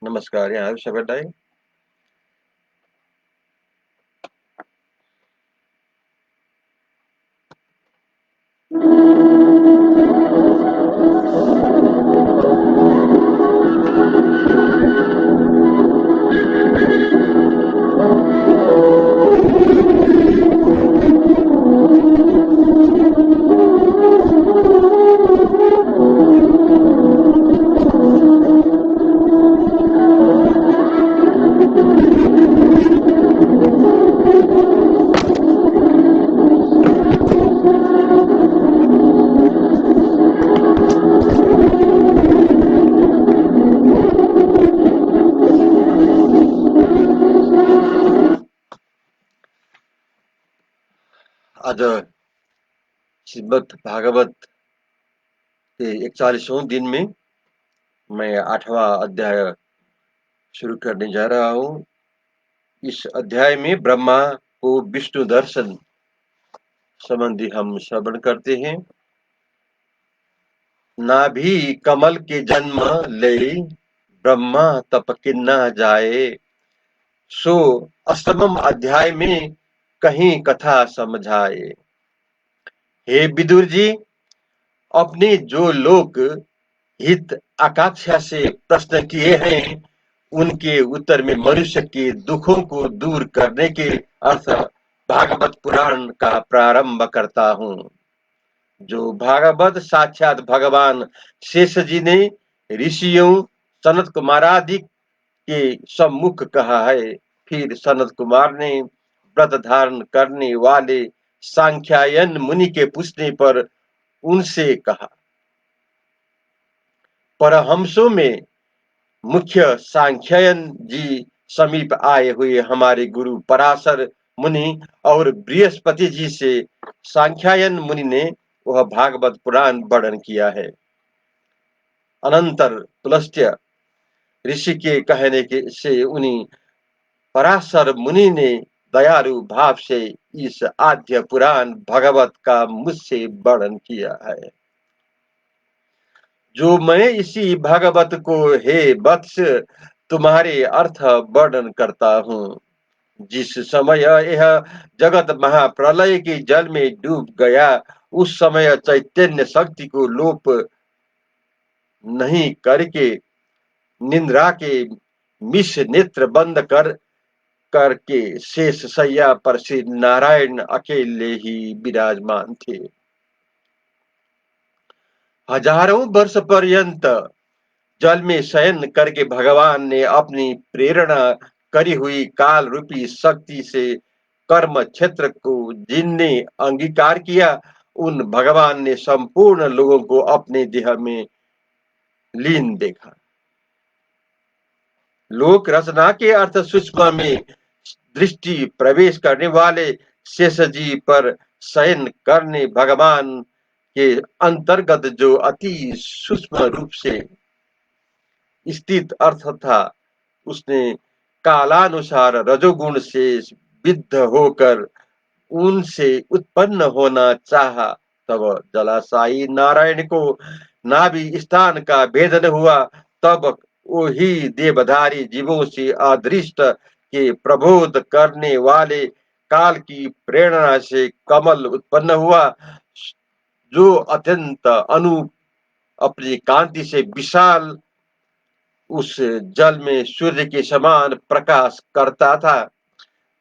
नमस्कार, यहाँ शबरदाई। आज श्रीमद् भागवत के 41वें दिन में मैं 8वां अध्याय शुरू करने जा रहा हूँ। इस अध्याय में ब्रह्मा को विष्णु दर्शन संबंधी हम श्रवण करते हैं। नाभि कमल के जन्म ले ब्रह्मा तप किन्ना जाए, सो अष्टमम अध्याय में कहीं कथा समझाए। हे विदुर जी, अपने जो लोक हित आकांक्षा से प्रश्न किए हैं, उनके उत्तर में मनुष्य के दुखों को दूर करने के अर्थ भागवत पुराण का प्रारंभ करता हूँ। जो भागवत साक्षात भगवान शेष जी ने ऋषियों सनत कुमारादि के सम्मुख कहा है। फिर सनत कुमार ने व्रत धारण करने वाले सांख्यायन मुनि के पूछने पर उनसे कहा। परमहंसों में मुख्य सांख्यायन जी समीप आए हुए हमारे गुरु पराशर मुनि और बृहस्पति जी से सांख्यायन मुनि ने वह भागवत पुराण वर्णन किया है। अनंतर पुलस्त्य ऋषि के कहने के से उन्हीं पराशर मुनि ने दयालु भाव से इस आद्य पुराण भगवत का मुझसे वर्णन किया है। जो मैं इसी भागवत को हे वत्स तुम्हारे अर्थ वर्णन करता हूँ। जिस समय यह जगत महाप्रलय के जल में डूब गया, उस समय चैतन्य शक्ति को लोप नहीं करके निंद्रा के मिश नेत्र बंद करके शेष सैया पर श्री नारायण अकेले ही विराजमान थे। हजारों वर्ष पर्यंत जल में शयन करके भगवान ने अपनी प्रेरणा करी हुई काल रूपी शक्ति से कर्म क्षेत्र को जिनने अंगीकार किया, उन भगवान ने संपूर्ण लोगों को अपने देह में लीन देखा। लोक रचना के अर्थ सूक्ष्म में दृष्टि प्रवेश करने वाले शेष जी पर शयन करने भगवान के अंतर्गत जो अति सूक्ष्म रूप से स्थित अर्थ था, उसने कालानुसार रजोगुण से विद्ध होकर उनसे उत्पन्न होना चाहा। तब जलाशायी नारायण को नाभि स्थान का भेदन हुआ। तब वही देवधारी जीवों से अदृष्ट के प्रबोध करने वाले काल की प्रेरणा से कमल उत्पन्न हुआ, जो अत्यंत अनूप अपनी कांति से विशाल उस जल में सूर्य के समान प्रकाश करता था।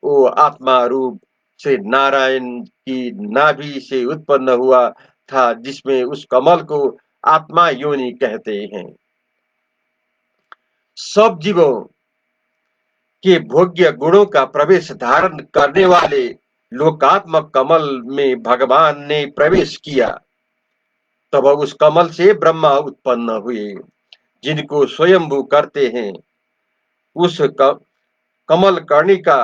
वो आत्मा रूप से नारायण की नाभि से उत्पन्न हुआ था, जिसमें उस कमल को आत्मा योनि कहते हैं। सब जीवों के भोग्य गुणों का प्रवेश धारण करने वाले लोकात्मक कमल में भगवान ने प्रवेश किया। तब उस कमल से ब्रह्मा उत्पन्न हुए, जिनको स्वयंभू करते हैं। उस कमल कर्णिका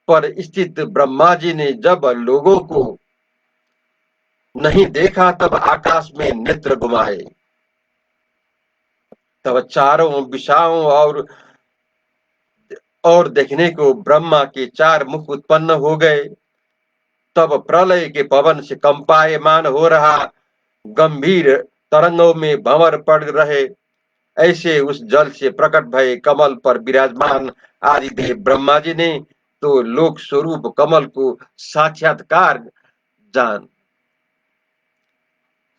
पर स्थित ब्रह्मा जी ने जब लोगों को नहीं देखा, तब आकाश में नेत्र घुमाए। तब चारों दिशाओं और देखने को ब्रह्मा के चार मुख उत्पन्न हो गए। तब प्रलय के पवन से कंपायमान हो रहा गंभीर तरंगों में भंवर पड़ रहे ऐसे उस जल से प्रकट भये कमल पर विराजमान आदिदेव ब्रह्मा जी ने तो लोक स्वरूप कमल को जान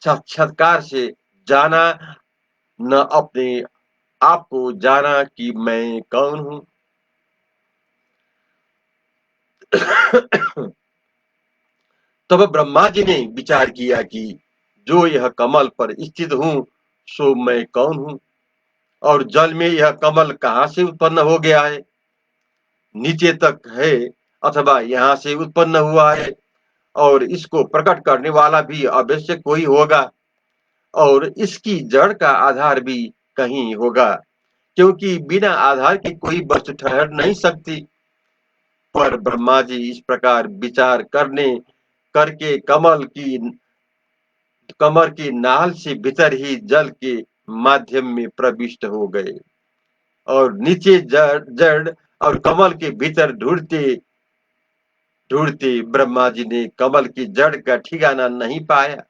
साक्षात्कार से जाना, न अपने आप को जाना कि मैं कौन हूं। तब ब्रह्मा जी ने विचार किया कि जो यह कमल पर स्थित हूं सो मैं कौन हूं, और जल में यह कमल कहां से उत्पन्न हो गया है, नीचे तक है अथवा यहां से उत्पन्न हुआ है, और इसको प्रकट करने वाला भी अवश्य कोई होगा, और इसकी जड़ का आधार भी कहीं होगा, क्योंकि बिना आधार के कोई वस्तु ठहर नहीं सकती। पर ब्रह्मा जी इस प्रकार विचार करने करके कमर की नाल से भीतर ही जल के माध्यम में प्रविष्ट हो गए, और नीचे जड़ जड़ और कमल के भीतर ढूंढते ढूंढते ब्रह्मा जी ने कमल की जड़ का ठिकाना नहीं पाया।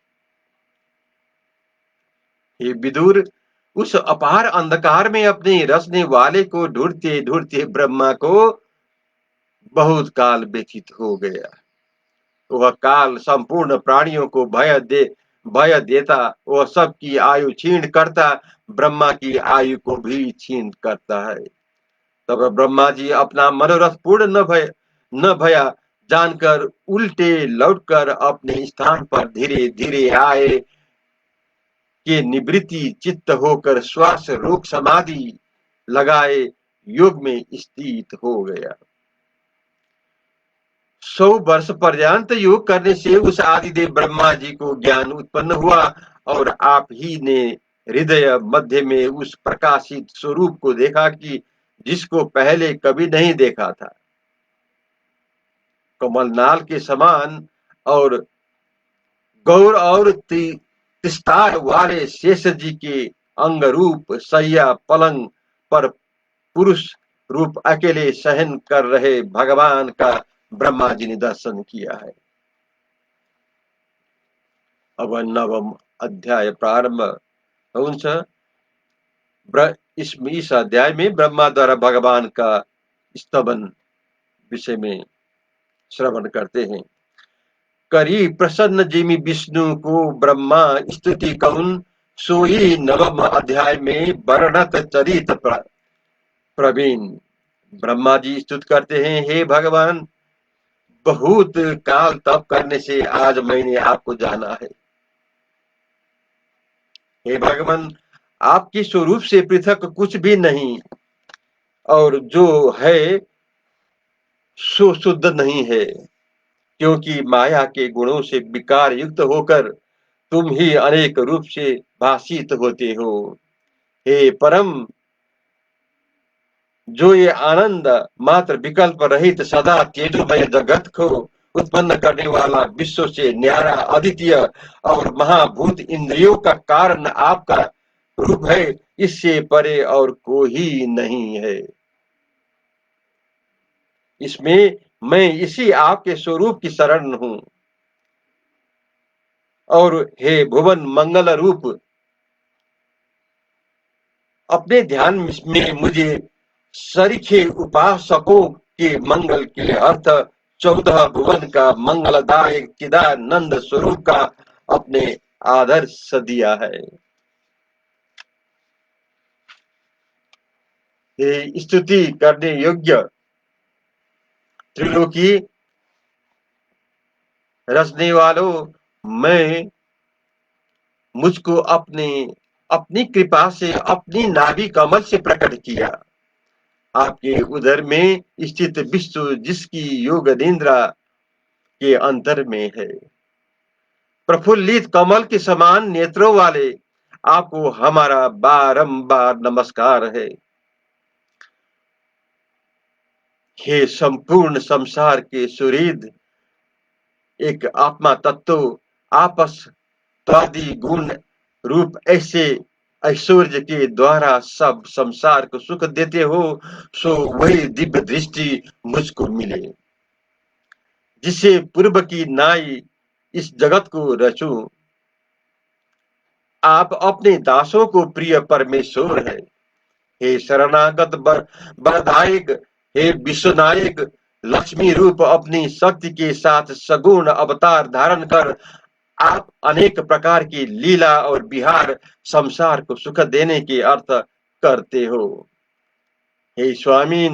हे विदुर, उस अपार अंधकार में अपने रचने वाले को ढूंढते ढूंढते ब्रह्मा को बहुत काल व्यतीत हो गया। वह काल संपूर्ण प्राणियों को भय देता, वह सबकी आयु छीण करता, ब्रह्मा की आयु को भी छीण करता है। तब ब्रह्मा जी अपना मनोरथ पूर्ण न भया जानकर उल्टे लौटकर अपने स्थान पर धीरे धीरे आए के निवृत्ति चित्त होकर श्वास रोक समाधि लगाए योग में स्थित हो गया। 100 वर्ष पर्यंत योग करने से उस आदिदेव ब्रह्मा जी को ज्ञान उत्पन्न हुआ, और आप ही ने हृदय मध्य में उस प्रकाशित स्वरूप को देखा कि जिसको पहले कभी नहीं देखा था। कमलनाल के समान और गौर और विस्तार वाले शेष जी के अंग रूप सैया पलंग पर पुरुष रूप अकेले सहन कर रहे भगवान का ब्रह्मा जी ने दर्शन किया है। अब नवम अध्याय प्रारंभ। इस अध्याय में ब्रह्मा द्वारा भगवान का स्तवन विषय में श्रवण करते हैं। करी प्रसन्न जिमि विष्णु को ब्रह्मा स्तुति कौन, सोई नवम अध्याय में वर्णत चरित प्रवीण। ब्रह्मा जी स्तुत करते हैं, हे भगवान, बहुत काल तप करने से आज मैंने आपको जाना है। हे भगवान, आपके स्वरूप से पृथक कुछ भी नहीं, और जो है सो शुद्ध नहीं है, क्योंकि माया के गुणों से विकार युक्त होकर तुम ही अनेक रूप से भाषित होते हो। हे परम, जो ये आनंद मात्र विकल्प रहित सदा तेजोमय जगत को उत्पन्न करने वाला विश्व से न्यारा अद्वितीय और महाभूत इंद्रियों का कारण आपका रूप है, इससे परे और कोई नहीं है। इसमें मैं इसी आपके स्वरूप की शरण हूं, और हे भुवन मंगल रूप, अपने ध्यान में मुझे सरीखे उपासकों के मंगल के अर्थ 14 भुवन का मंगलदायक चिदानंद स्वरूप का अपने आदर्श दिया है। ये स्तुति करने योग्य त्रिलोकी रचने वालों, मैं मुझको अपनी कृपा से अपनी नाभि कमल से प्रकट किया। आपके उदर में स्थित विश्व जिसकी योग निद्रा के अंतर में है, प्रफुल्लित कमल के समान नेत्रों वाले आपको हमारा बारंबार नमस्कार है। हे संपूर्ण संसार के सुहृद, एक आत्मा तत्व आपस त्वादि गुण रूप ऐसे ऐश्वर्य के द्वारा सब संसार को सुख देते हो, सो वही दिव्य दृष्टि मुझको मिले, जिसे पूर्व की नाई इस जगत को रचूं। आप अपने दासों को प्रिय परमेश्वर है। हे शरणागत बरदायक, हे विश्वनायक, लक्ष्मी रूप अपनी शक्ति के साथ सगुण अवतार धारण कर आप अनेक प्रकार की लीला और विहार संसार को सुख देने के अर्थ करते हो। हे स्वामी,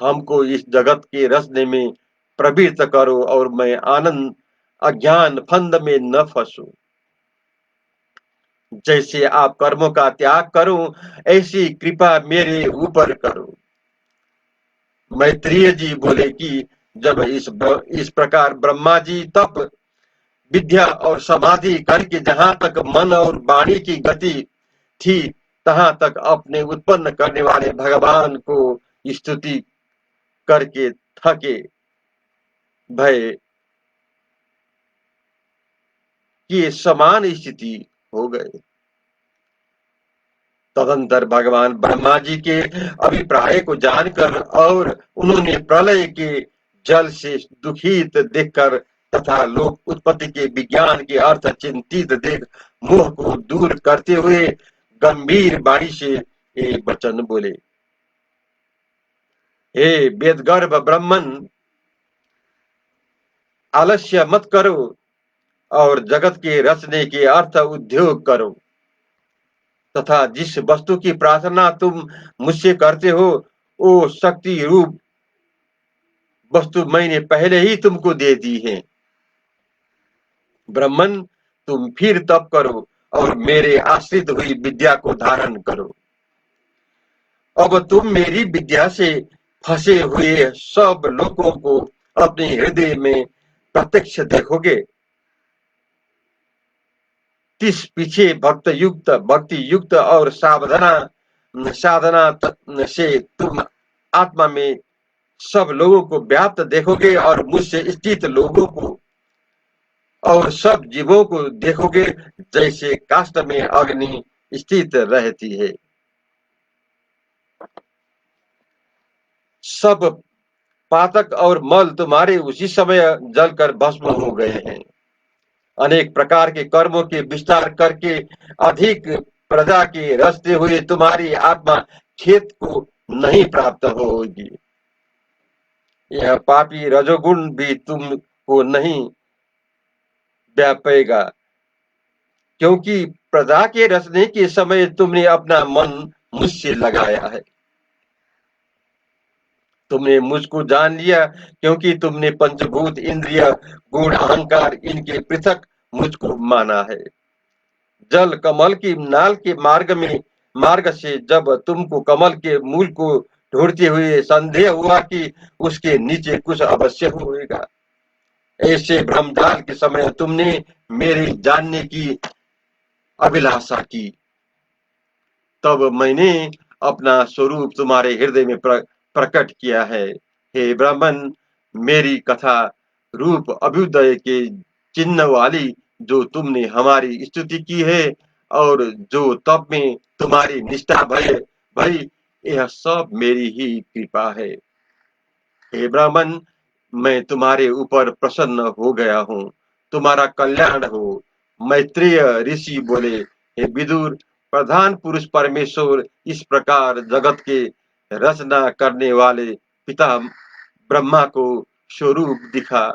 हमको इस जगत के रचने में प्रवृत्त करो और मैं आनंद अज्ञान फंद में न फंसूं। जैसे आप कर्मों का त्याग करो, ऐसी कृपा मेरे ऊपर करो। मैत्रेय जी बोले कि जब इस प्रकार ब्रह्मा जी तप विद्या और समाधि करके जहां तक मन और वाणी की गति थी, तहां तक अपने उत्पन्न करने वाले भगवान को स्तुति करके थके भय कि समान स्थिति हो गए। तदंतर भगवान ब्रह्मा जी के अभिप्राय को जानकर और उन्होंने प्रलय के जल से दुखित देखकर तथा लोक उत्पत्ति के विज्ञान के अर्थ चिंतित देख मोह को दूर करते हुए गंभीर वाणी से एक वचन बोले। हे वेदगर्भ ब्राह्मण, आलस्य मत करो और जगत के रचने के अर्थ उद्योग करो तथा जिस वस्तु की प्रार्थना तुम मुझसे करते हो, वो शक्ति रूप वस्तु मैंने पहले ही तुमको दे दी है। ब्राह्मण, तुम फिर तप करो और मेरे आश्रित हुई विद्या को धारण करो। अब तुम मेरी विद्या से फंसे हुए सब लोगों को अपने हृदय में प्रत्यक्ष देखोगे। तिस पीछे भक्ति युक्त और साधना से तुम आत्मा में सब लोगों को व्याप्त देखोगे और मुझसे स्थित लोगों को और सब जीवों को देखोगे जैसे काष्ठ में अग्नि स्थित रहती है। सब पातक और मल तुम्हारे उसी समय जलकर भस्म हो गए हैं। अनेक प्रकार के कर्मों के विस्तार करके अधिक प्रजा के रचते हुए तुम्हारी आत्मा खेत को नहीं प्राप्त होगी। यह पापी रजोगुण भी तुमको नहीं व्यापेगा, क्योंकि प्रजा के रचने के समय तुमने अपना मन मुझसे लगाया है। तुमने मुझको जान लिया क्योंकि तुमने पंचभूत इंद्रिय गुण अहंकार इनके पृथक मुझको माना है। जल कमल की नाल के मार्ग से जब तुमको कमल के मूल को ढूंढते हुए संदेह हुआ कि उसके नीचे कुछ अवश्य होगा, ऐसे भ्रमजाल के समय तुमने मेरे जानने की अभिलाषा की, तब मैंने अपना स्वरूप तुम्हारे हृदय में प्रकट किया है। हे ब्राह्मण, मेरी कथा रूप अभ्युदय के चिन्ह वाली जो तुमने हमारी स्तुति की है और जो तप में तुम्हारी निष्ठा भई, यह सब मेरी ही कृपा है। हे ब्राह्मण, मैं तुम्हारे ऊपर प्रसन्न हो गया हूँ, तुम्हारा कल्याण हो। मैत्रेय ऋषि बोले, हे विदुर, प्रधान पुरुष परमेश्वर इस प्रकार जगत के रचना करने वाले पिता ब्रह्मा को स्वरूप दिखा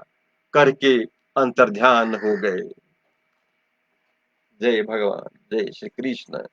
करके अंतर्ध्यान हो गए। जय भगवान, जय श्री कृष्ण।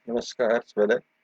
नमस्कार, स्वेदक।